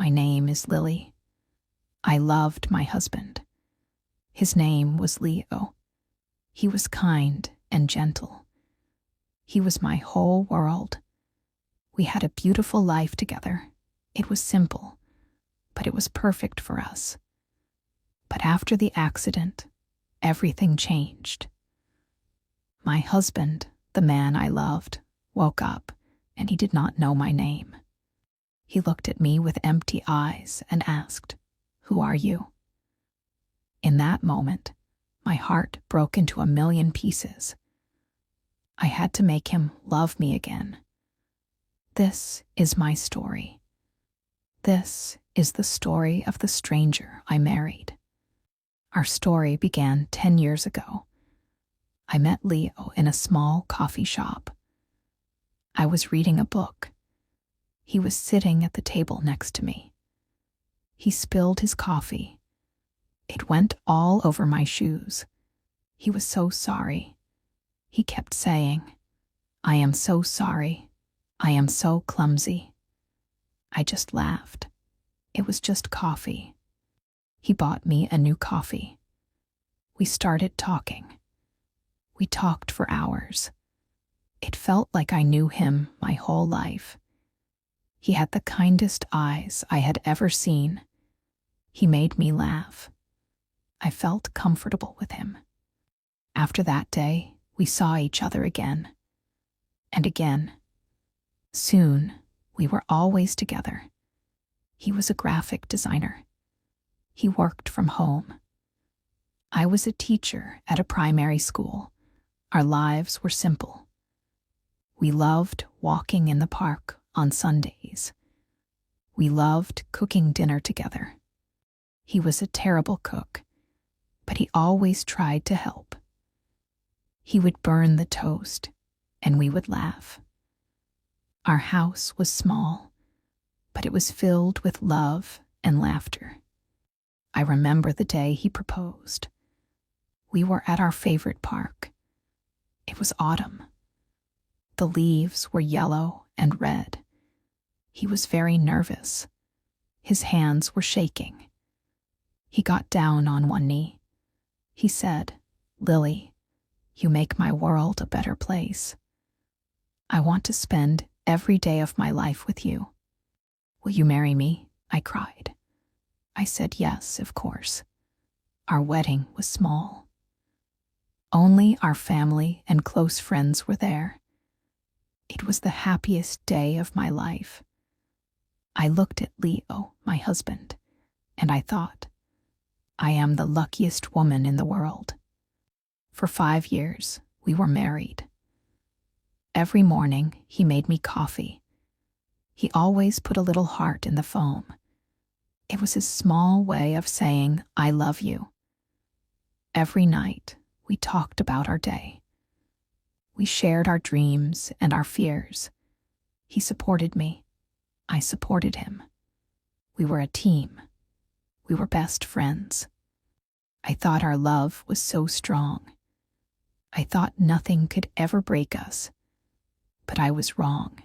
My name is Lily. I loved my husband. His name was Leo. He was kind and gentle. He was my whole world. We had a beautiful life together. It was simple, but it was perfect for us. But after the accident, everything changed. My husband, the man I loved, woke up, and he did not know my name. He looked at me with empty eyes and asked, "Who are you?" In that moment, my heart broke into a million pieces. I had to make him love me again. This is my story. This is the story of the stranger I married. Our story began 10 years ago. I met Leo in a small coffee shop. I was reading a book. He was sitting at the table next to me. He spilled his coffee. It went all over my shoes. He was so sorry. He kept saying, "I am so sorry. I am so clumsy." I just laughed. It was just coffee. He bought me a new coffee. We started talking. We talked for hours. It felt like I knew him my whole life. He had the kindest eyes I had ever seen. He made me laugh. I felt comfortable with him. After that day, we saw each other again. And again. Soon, we were always together. He was a graphic designer. He worked from home. I was a teacher at a primary school. Our lives were simple. We loved walking in the park on Sundays. We loved cooking dinner together. He was a terrible cook, but he always tried to help. He would burn the toast, and we would laugh. Our house was small, but it was filled with love and laughter. I remember the day he proposed. We were at our favorite park. It was autumn. The leaves were yellow and red. He was very nervous. His hands were shaking. He got down on one knee. He said, "Lily, you make my world a better place. I want to spend every day of my life with you. Will you marry me?" I cried. I said yes, of course. Our wedding was small. Only our family and close friends were there. It was the happiest day of my life. I looked at Leo, my husband, and I thought, I am the luckiest woman in the world. For 5 years, we were married. Every morning, he made me coffee. He always put a little heart in the foam. It was his small way of saying, "I love you." Every night, we talked about our day. We shared our dreams and our fears. He supported me. I supported him. We were a team. We were best friends. I thought our love was so strong. I thought nothing could ever break us. But I was wrong.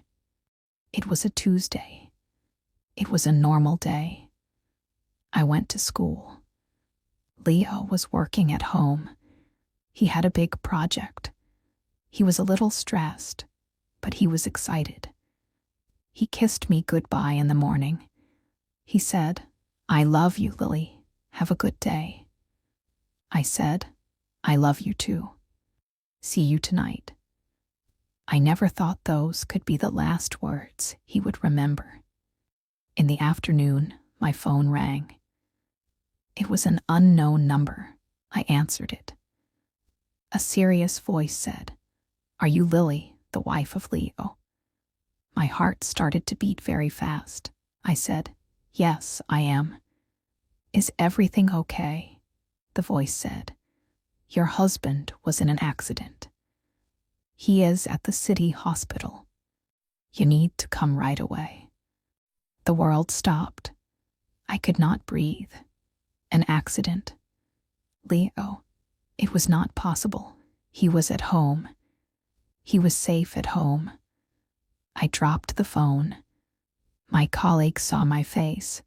It was a Tuesday. It was a normal day. I went to school. Leo was working at home. He had a big project. He was a little stressed, but he was excited. He kissed me goodbye in the morning. He said, "I love you, Lily. Have a good day." I said, "I love you too. See you tonight." I never thought those could be the last words he would remember. In the afternoon, my phone rang. It was an unknown number. I answered it. A serious voice said, "Are you Lily, the wife of Leo?" My heart started to beat very fast. I said, "Yes, I am." "Is everything okay?" The voice said, "Your husband was in an accident. He is at the city hospital. You need to come right away." The world stopped. I could not breathe. An accident. Leo. It was not possible. He was at home. He was safe at home. I dropped the phone. My colleague saw my face.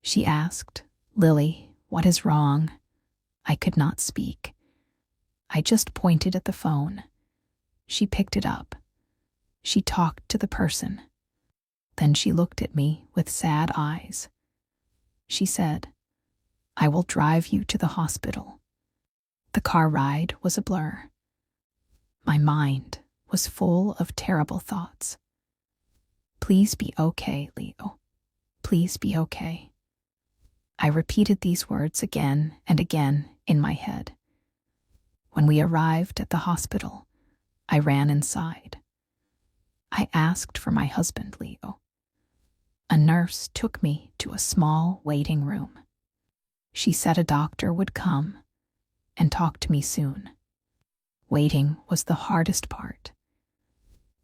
She asked, "Lily, what is wrong?" I could not speak. I just pointed at the phone. She picked it up. She talked to the person. Then she looked at me with sad eyes. She said, "I will drive you to the hospital." The car ride was a blur. My mind was full of terrible thoughts. "Please be okay, Leo. Please be okay." I repeated these words again and again in my head. When we arrived at the hospital, I ran inside. I asked for my husband, Leo. A nurse took me to a small waiting room. She said a doctor would come and talk to me soon. Waiting was the hardest part.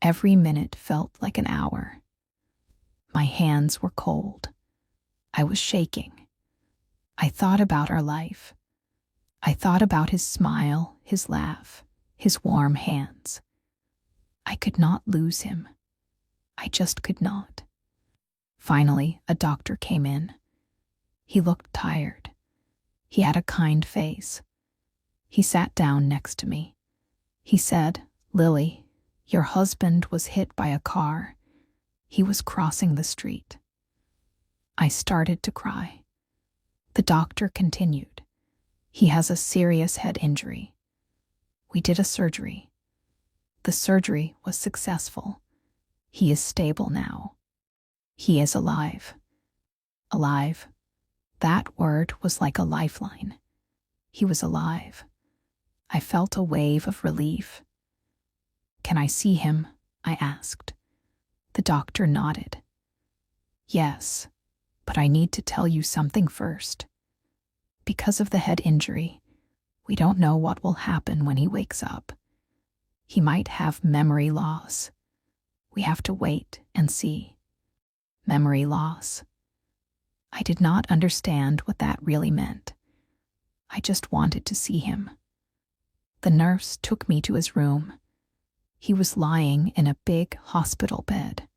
Every minute felt like an hour. My hands were cold. I was shaking. I thought about our life. I thought about his smile, his laugh, his warm hands. I could not lose him. I just could not. Finally, a doctor came in. He looked tired. He had a kind face. He sat down next to me. He said, "Lily, your husband was hit by a car. He was crossing the street." I started to cry. The doctor continued, "He has a serious head injury. We did a surgery. The surgery was successful. He is stable now. He is alive." Alive. That word was like a lifeline. He was alive. I felt a wave of relief. "Can I see him?" I asked. The doctor nodded. "Yes, but I need to tell you something first. Because of the head injury, we don't know what will happen when he wakes up. He might have memory loss. We have to wait and see." Memory loss. I did not understand what that really meant. I just wanted to see him. The nurse took me to his room. He was lying in a big hospital bed.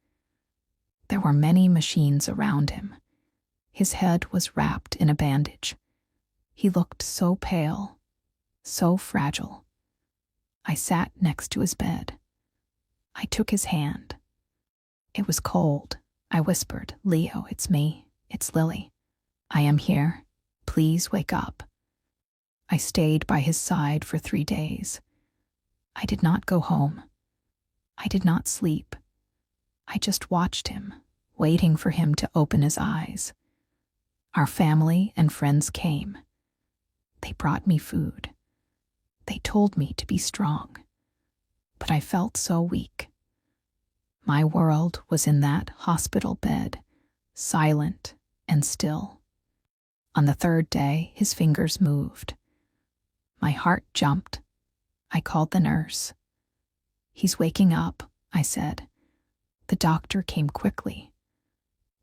There were many machines around him. His head was wrapped in a bandage. He looked so pale, so fragile. I sat next to his bed. I took his hand. It was cold. I whispered, "Leo, it's me. It's Lily. I am here. Please wake up." I stayed by his side for 3 days. I did not go home. I did not sleep. I just watched him, waiting for him to open his eyes. Our family and friends came. They brought me food. They told me to be strong. But I felt so weak. My world was in that hospital bed, silent and still. On the 3rd day, his fingers moved. My heart jumped. I called the nurse. "He's waking up," I said. The doctor came quickly.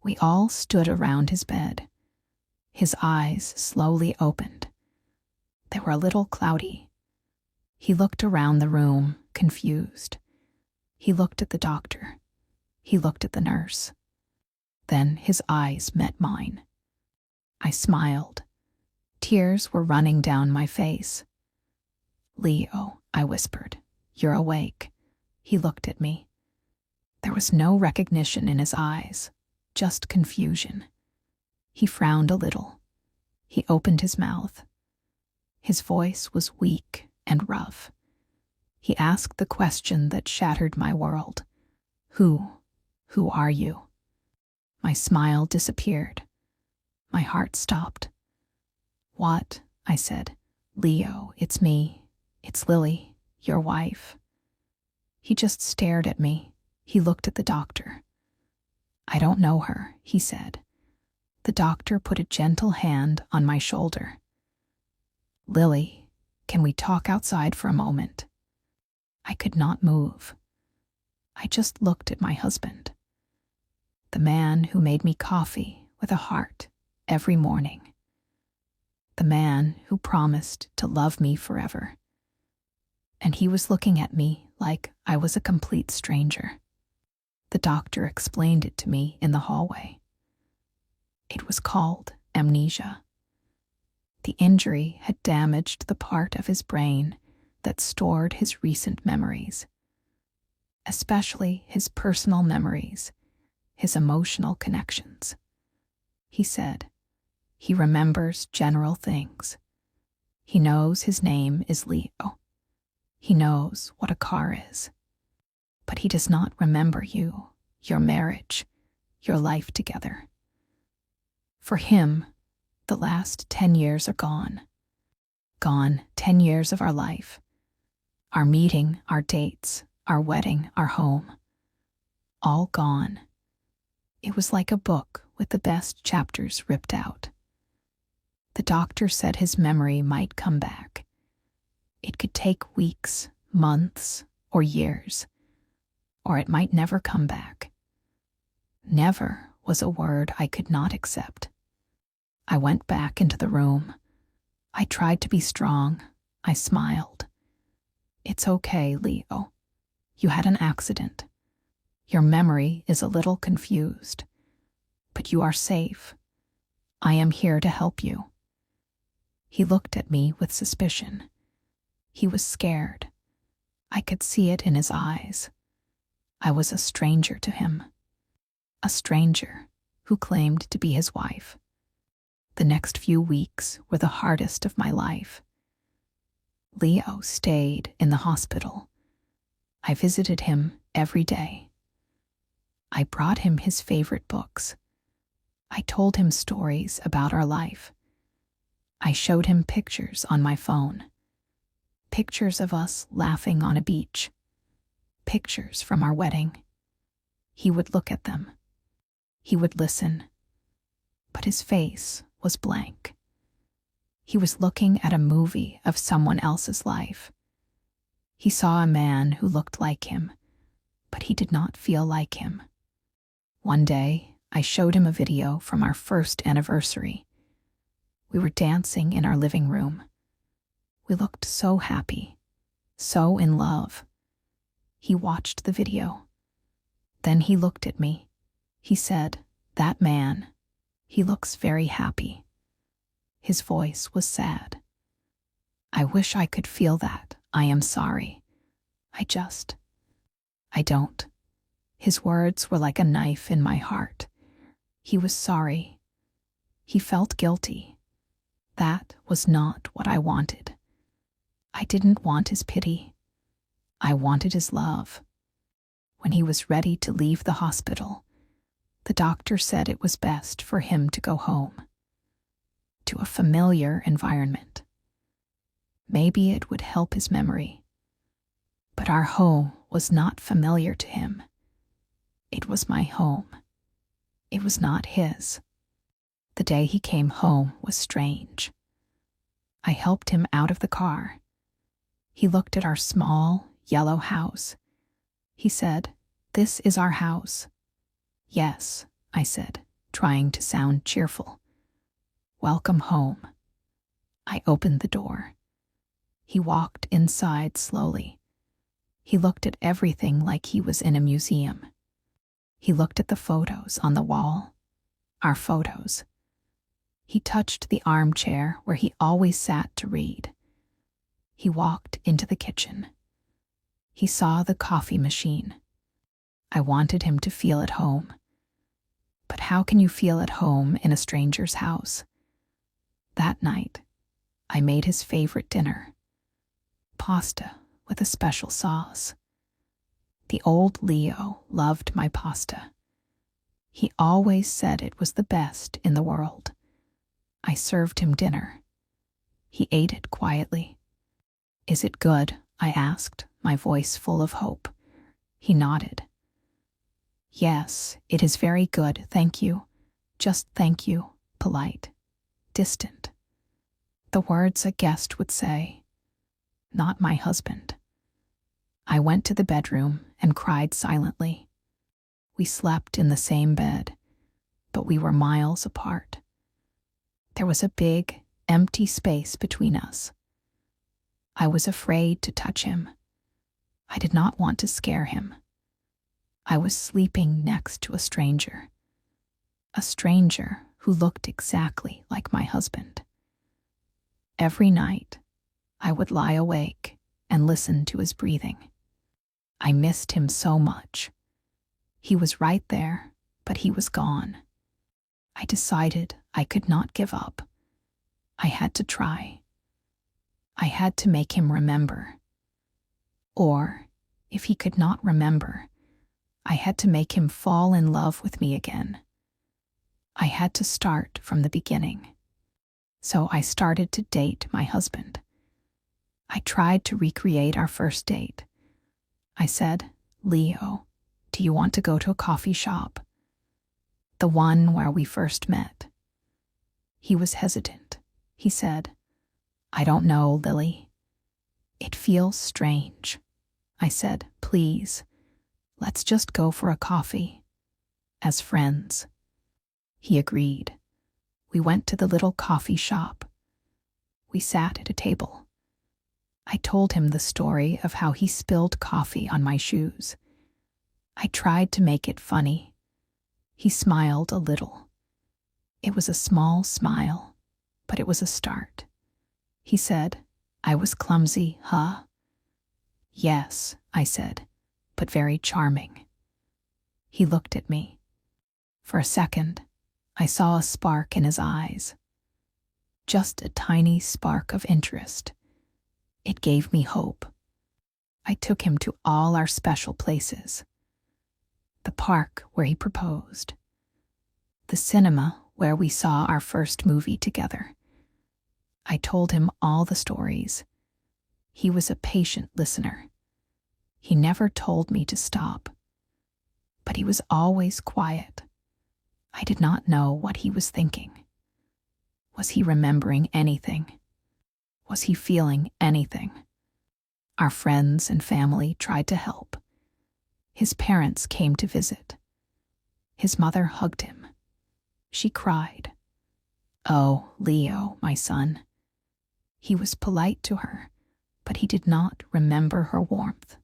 We all stood around his bed. His eyes slowly opened. They were a little cloudy. He looked around the room, confused. He looked at the doctor. He looked at the nurse. Then his eyes met mine. I smiled. Tears were running down my face. "Leo," I whispered, "you're awake." He looked at me. There was no recognition in his eyes, just confusion. He frowned a little. He opened his mouth. His voice was weak and rough. He asked the question that shattered my world. Who are you?" My smile disappeared. My heart stopped. "What?" I said. "Leo, it's me. It's Lily, your wife." He just stared at me. He looked at the doctor. "I don't know her," he said. The doctor put a gentle hand on my shoulder. "Lily, can we talk outside for a moment?" I could not move. I just looked at my husband. The man who made me coffee with a heart every morning. The man who promised to love me forever. And he was looking at me like I was a complete stranger. The doctor explained it to me in the hallway. It was called amnesia. The injury had damaged the part of his brain that stored his recent memories, especially his personal memories, his emotional connections. He said, he remembers general things. He knows his name is Leo. He knows what a car is. But he does not remember you, your marriage, your life together. For him, the last 10 years are gone. Gone 10 years of our life. Our meeting, our dates, our wedding, our home. All gone. It was like a book with the best chapters ripped out. The doctor said his memory might come back. It could take weeks, months, or years, or it might never come back. Never was a word I could not accept. I went back into the room. I tried to be strong. I smiled. It's okay, Leo. You had an accident. Your memory is a little confused, but you are safe. I am here to help you. He looked at me with suspicion. He was scared. I could see it in his eyes. I was a stranger to him. A stranger who claimed to be his wife. The next few weeks were the hardest of my life. Leo stayed in the hospital. I visited him every day. I brought him his favorite books. I told him stories about our life. I showed him pictures on my phone. Pictures of us laughing on a beach. Pictures from our wedding. He would look at them. He would listen. But his face was blank. He was looking at a movie of someone else's life. He saw a man who looked like him, but he did not feel like him. One day, I showed him a video from our first anniversary. We were dancing in our living room. We looked so happy, so in love. He watched the video. Then he looked at me. He said, "That man, he looks very happy." His voice was sad. I wish I could feel that. I am sorry. I don't. His words were like a knife in my heart. He was sorry. He felt guilty. That was not what I wanted. I didn't want his pity. I wanted his love. When he was ready to leave the hospital, the doctor said it was best for him to go home, to a familiar environment. Maybe it would help his memory. But our home was not familiar to him. It was my home. It was not his. The day he came home was strange. I helped him out of the car. He looked at our small, yellow house. He said, "This is our house." "Yes," I said, trying to sound cheerful. "Welcome home." I opened the door. He walked inside slowly. He looked at everything like he was in a museum. He looked at the photos on the wall, our photos. He touched the armchair where he always sat to read. He walked into the kitchen. He saw the coffee machine. I wanted him to feel at home. But how can you feel at home in a stranger's house? That night, I made his favorite dinner. Pasta with a special sauce. The old Leo loved my pasta. He always said it was the best in the world. I served him dinner. He ate it quietly. "Is it good?" I asked, my voice full of hope. He nodded. "Yes, it is very good, thank you. Just thank you," polite, distant. The words a guest would say. Not my husband. I went to the bedroom and cried silently. We slept in the same bed, but we were miles apart. There was a big, empty space between us. I was afraid to touch him. I did not want to scare him. I was sleeping next to a stranger who looked exactly like my husband. Every night, I would lie awake and listen to his breathing. I missed him so much. He was right there, but he was gone. I decided I could not give up. I had to try. I had to make him remember. Or, if he could not remember, I had to make him fall in love with me again. I had to start from the beginning. So I started to date my husband. I tried to recreate our first date. I said, "Leo, do you want to go to a coffee shop? The one where we first met." He was hesitant. He said, "I don't know, Lily. It feels strange." I said, "Please, let's just go for a coffee. As friends." He agreed. We went to the little coffee shop. We sat at a table. I told him the story of how he spilled coffee on my shoes. I tried to make it funny. He smiled a little. It was a small smile, but it was a start. He said, "I was clumsy, huh?" "Yes," I said, "but very charming." He looked at me. For a second, I saw a spark in his eyes. Just a tiny spark of interest. It gave me hope. I took him to all our special places. The park where he proposed. The cinema where we saw our first movie together. I told him all the stories. He was a patient listener. He never told me to stop. But he was always quiet. I did not know what he was thinking. Was he remembering anything? Was he feeling anything? Our friends and family tried to help. His parents came to visit. His mother hugged him. She cried. "Oh, Leo, my son." He was polite to her, but he did not remember her warmth.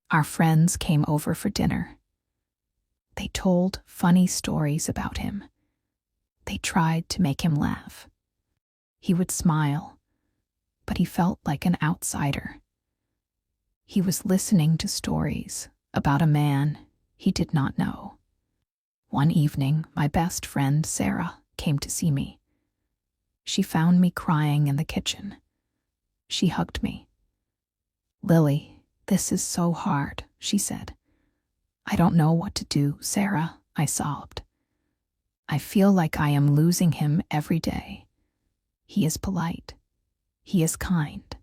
Our friends came over for dinner. They told funny stories about him. They tried to make him laugh. He would smile, but he felt like an outsider. He was listening to stories about a man he did not know. One evening, my best friend, Sarah, came to see me. She found me crying in the kitchen. She hugged me. "Lily, this is so hard," she said. "I don't know what to do, Sarah," I sobbed. "I feel like I am losing him every day. He is polite. He is kind.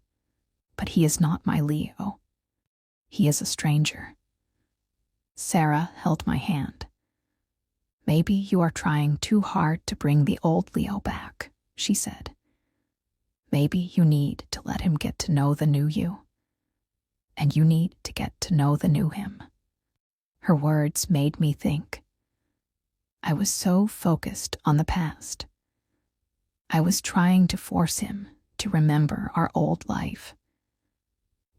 But he is not my Leo. He is a stranger." Sarah held my hand. "Maybe you are trying too hard to bring the old Leo back," she said. "Maybe you need to let him get to know the new you. And you need to get to know the new him." Her words made me think. I was so focused on the past. I was trying to force him to remember our old life.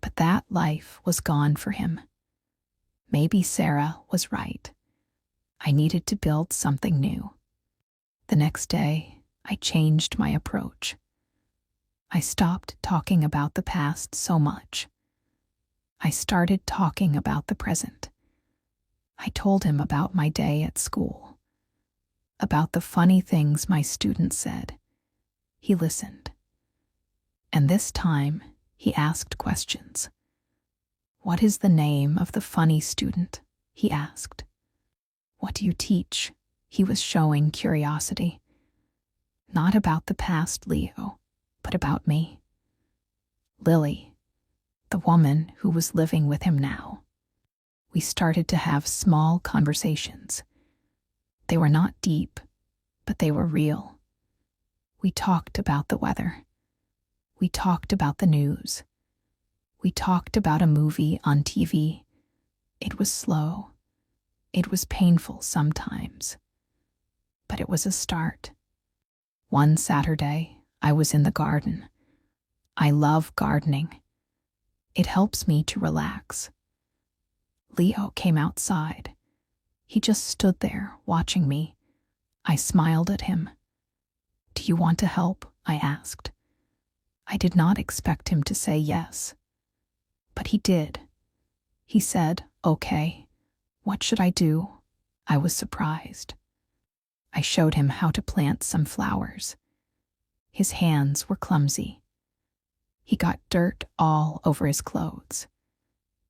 But that life was gone for him. Maybe Sarah was right. I needed to build something new. The next day, I changed my approach. I stopped talking about the past so much. I started talking about the present. I told him about my day at school, about the funny things my students said. He listened. And this time, he asked questions. "What is the name of the funny student?" he asked. "What do you teach?" He was showing curiosity. Not about the past Leo, but about me. Lily, the woman who was living with him now. We started to have small conversations. They were not deep, but they were real. We talked about the weather. We talked about the news. We talked about a movie on TV. It was slow. It was painful sometimes. But it was a start. One Saturday, I was in the garden. I love gardening. It helps me to relax. Leo came outside. He just stood there watching me. I smiled at him. "Do you want to help?" I asked. I did not expect him to say yes. But he did. He said, "Okay, what should I do?" I was surprised. I showed him how to plant some flowers. His hands were clumsy. He got dirt all over his clothes.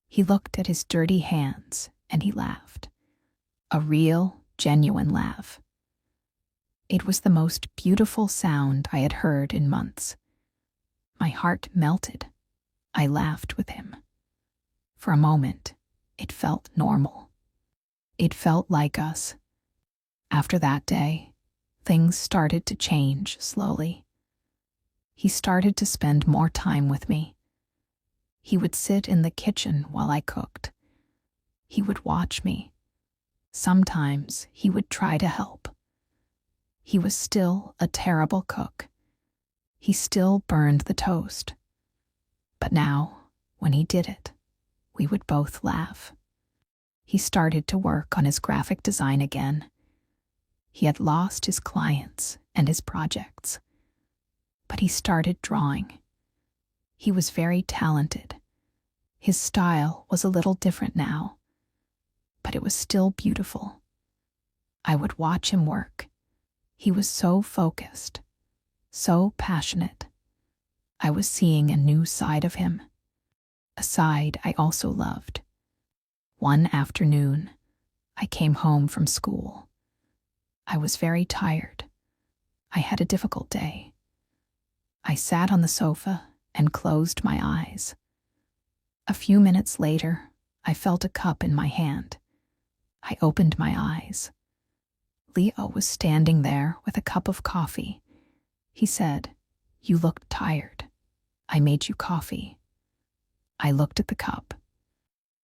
He looked at his dirty hands and he laughed. A real, genuine laugh. It was the most beautiful sound I had heard in months. My heart melted. I laughed with him. For a moment, it felt normal. It felt like us. After that day, things started to change slowly. He started to spend more time with me. He would sit in the kitchen while I cooked. He would watch me. Sometimes he would try to help. He was still a terrible cook. He still burned the toast. But now, when he did it, we would both laugh. He started to work on his graphic design again. He had lost his clients and his projects. But he started drawing. He was very talented. His style was a little different now, but it was still beautiful. I would watch him work. He was so focused, so passionate. I was seeing a new side of him, a side I also loved. One afternoon, I came home from school. I was very tired. I had a difficult day. I sat on the sofa and closed my eyes. A few minutes later, I felt a cup in my hand. I opened my eyes. Leo was standing there with a cup of coffee. He said, "You looked tired. I made you coffee." I looked at the cup.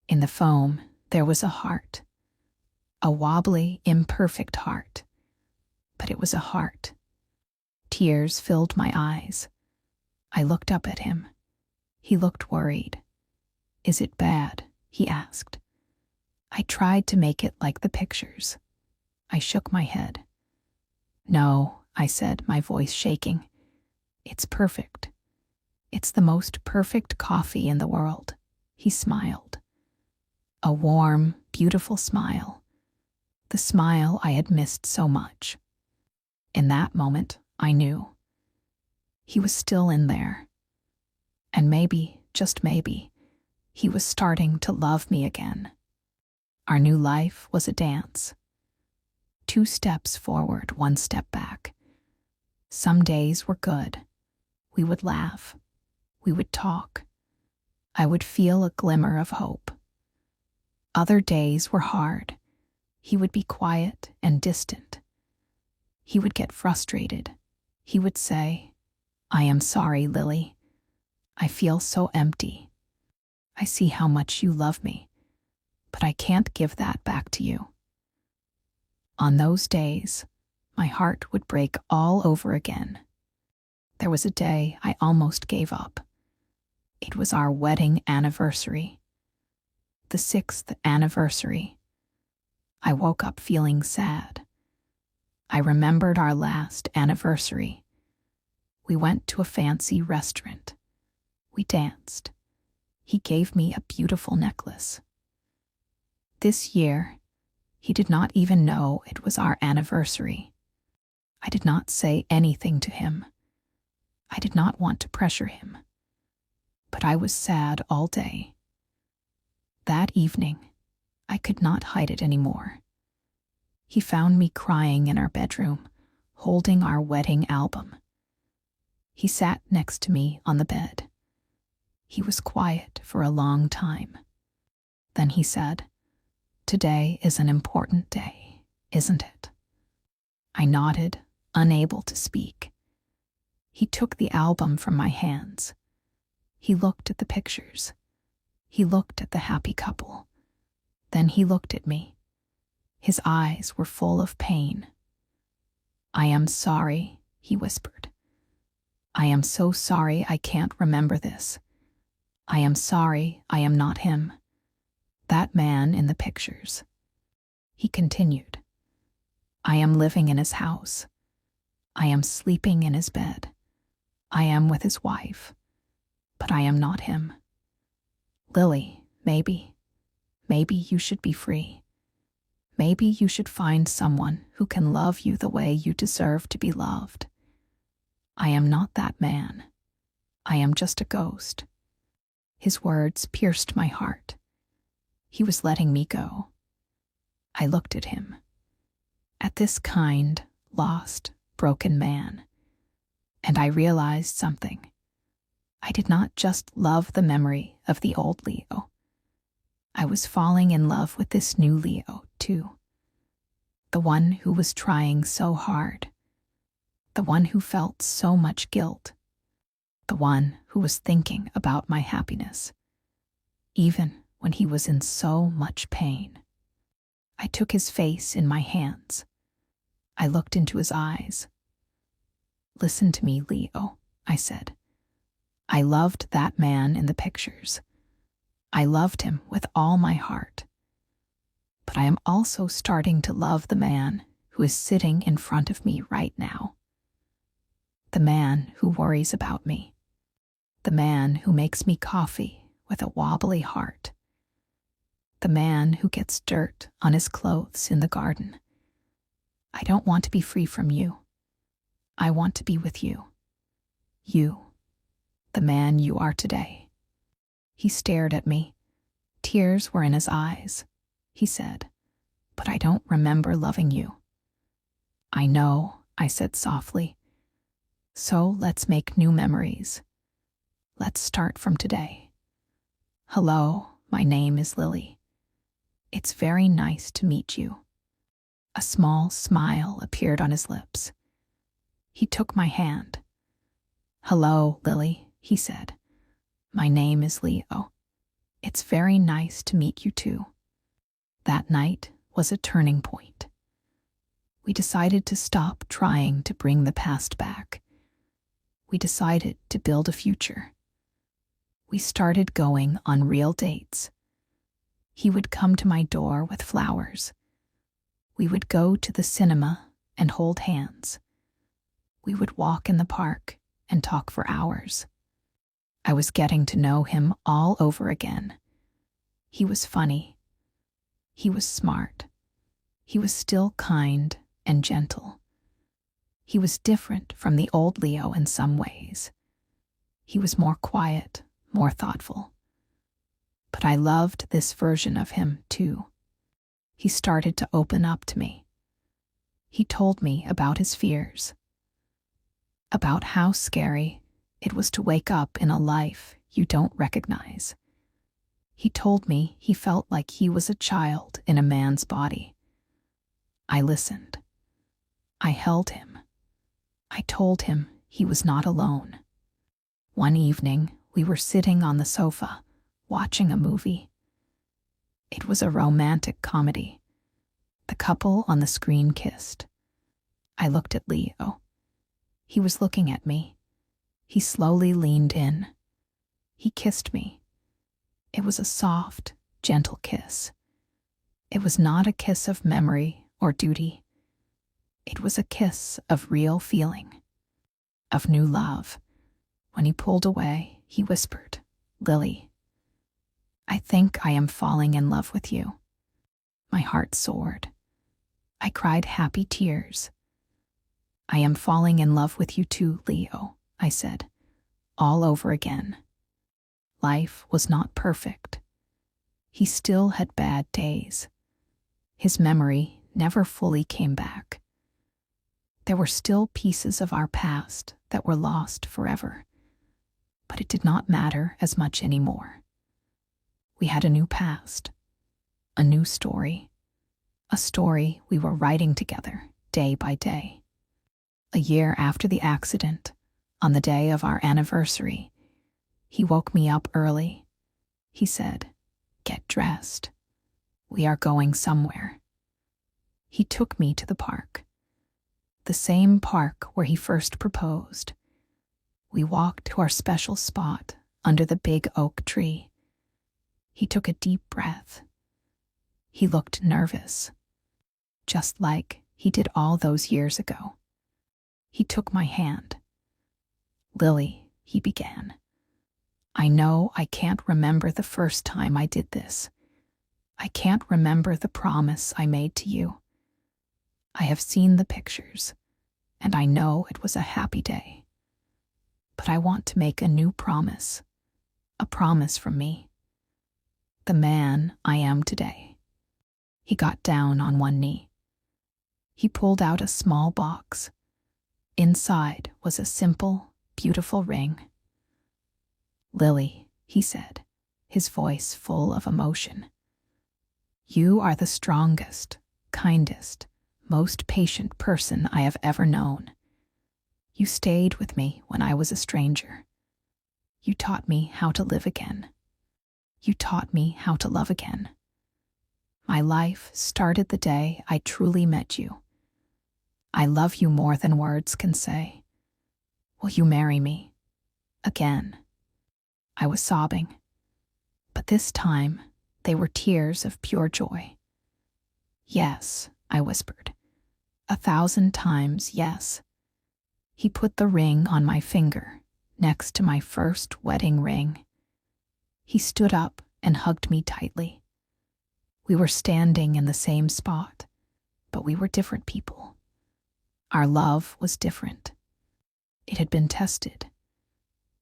In the foam, there was a heart. A wobbly, imperfect heart. But it was a heart. Tears filled my eyes. I looked up at him. He looked worried. "Is it bad?" he asked. I tried to make it like the pictures. I shook my head. "No," I said, my voice shaking. "It's perfect. It's the most perfect coffee in the world." He smiled. A warm, beautiful smile. The smile I had missed so much. In that moment, I knew. He was still in there. And maybe, just maybe, he was starting to love me again. Our new life was a dance. 2 steps forward, 1 step back. Some days were good. We would laugh. We would talk. I would feel a glimmer of hope. Other days were hard. He would be quiet and distant. He would get frustrated. He would say, "I am sorry, Lily. I feel so empty. I see how much you love me, but I can't give that back to you." On those days, my heart would break all over again. There was a day I almost gave up. It was our wedding anniversary. The 6th anniversary. I woke up feeling sad. I remembered our last anniversary. We went to a fancy restaurant. We danced. He gave me a beautiful necklace. This year, he did not even know it was our anniversary. I did not say anything to him. I did not want to pressure him. But I was sad all day. That evening, I could not hide it anymore. He found me crying in our bedroom, holding our wedding album. He sat next to me on the bed. He was quiet for a long time. Then he said, "Today is an important day, isn't it?" I nodded, unable to speak. He took the album from my hands. He looked at the pictures. He looked at the happy couple. Then he looked at me. His eyes were full of pain. "I am sorry," he whispered. "I am so sorry I can't remember this. I am sorry I am not him. That man in the pictures." He continued, I am living in his house. I am sleeping in his bed. I am with his wife. But I am not him. Lily, maybe you should be free. Maybe you should find someone who can love you the way you deserve to be loved. I am not that man. I am just a ghost. His words pierced my heart. He was letting me go. I looked at him. At this kind, lost, broken man. And I realized something. I did not just love the memory of the old Leo. I was falling in love with this new Leo, too. The one who was trying so hard. The one who felt so much guilt. The one who was thinking about my happiness, even when he was in so much pain. I took his face in my hands. I looked into his eyes. Listen to me, Leo, I said. I loved that man in the pictures. I loved him with all my heart. But I am also starting to love the man who is sitting in front of me right now. The man who worries about me. The man who makes me coffee with a wobbly heart. The man who gets dirt on his clothes in the garden. I don't want to be free from you. I want to be with you. You, the man you are today. He stared at me. Tears were in his eyes. He said, but I don't remember loving you. I know, I said softly. So let's make new memories. Let's start from today. Hello, my name is Lily. It's very nice to meet you. A small smile appeared on his lips. He took my hand. Hello, Lily, he said. My name is Leo. It's very nice to meet you too. That night was a turning point. We decided to stop trying to bring the past back. We decided to build a future. We started going on real dates. He would come to my door with flowers. We would go to the cinema and hold hands. We would walk in the park and talk for hours. I was getting to know him all over again. He was funny. He was smart. He was still kind and gentle. He was different from the old Leo in some ways. He was more quiet, more thoughtful. But I loved this version of him, too. He started to open up to me. He told me about his fears, about how scary it was to wake up in a life you don't recognize. He told me he felt like he was a child in a man's body. I listened. I held him. I told him he was not alone. One evening, we were sitting on the sofa, watching a movie. It was a romantic comedy. The couple on the screen kissed. I looked at Leo. He was looking at me. He slowly leaned in. He kissed me. It was a soft, gentle kiss. It was not a kiss of memory or duty. It was a kiss of real feeling, of new love. When he pulled away, he whispered, Lily, I think I am falling in love with you. My heart soared. I cried happy tears. I am falling in love with you too, Leo, I said, all over again. Life was not perfect. He still had bad days. His memory never fully came back. There were still pieces of our past that were lost forever. But it did not matter as much anymore. We had a new past, a new story, a story we were writing together day by day. A year after the accident, on the day of our anniversary, he woke me up early. He said, get dressed. We are going somewhere. He took me to the park, the same park where he first proposed. We walked to our special spot under the big oak tree. He took a deep breath. He looked nervous, just like he did all those years ago. He took my hand. "Lily," he began, "I know I can't remember the first time I did this. I can't remember the promise I made to you. I have seen the pictures, and I know it was a happy day. But I want to make a new promise, a promise from me, the man I am today." He got down on one knee. He pulled out a small box. Inside was a simple, beautiful ring. "Lily," he said, his voice full of emotion, "you are the strongest, kindest, most patient person I have ever known. You stayed with me when I was a stranger. You taught me how to live again. You taught me how to love again. My life started the day I truly met you. I love you more than words can say. Will you marry me? Again." I was sobbing, but this time they were tears of pure joy. "Yes," I whispered. 1,000 times yes. He put the ring on my finger, next to my first wedding ring. He stood up and hugged me tightly. We were standing in the same spot, but we were different people. Our love was different. It had been tested.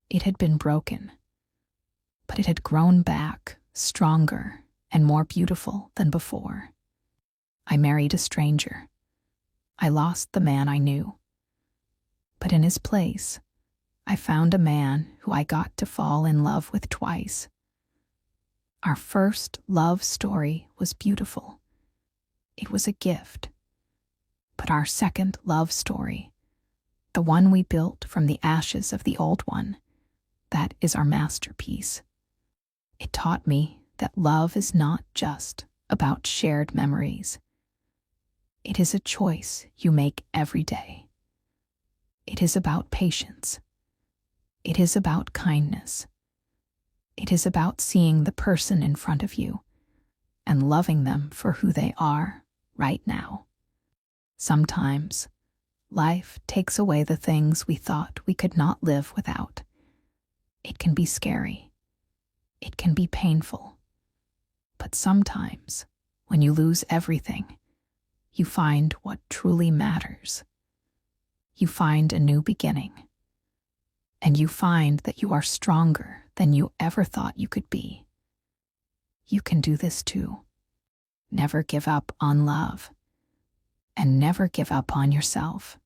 It had been broken. But it had grown back, stronger and more beautiful than before. I married a stranger. I lost the man I knew. But in his place, I found a man who I got to fall in love with twice. Our first love story was beautiful. It was a gift. But our second love story, the one we built from the ashes of the old one, that is our masterpiece. It taught me that love is not just about shared memories. It is a choice you make every day. It is about patience. It is about kindness. It is about seeing the person in front of you and loving them for who they are right now. Sometimes, life takes away the things we thought we could not live without. It can be scary. It can be painful. But sometimes, when you lose everything, you find what truly matters. You find a new beginning. And you find that you are stronger than you ever thought you could be. You can do this too. Never give up on love. And never give up on yourself.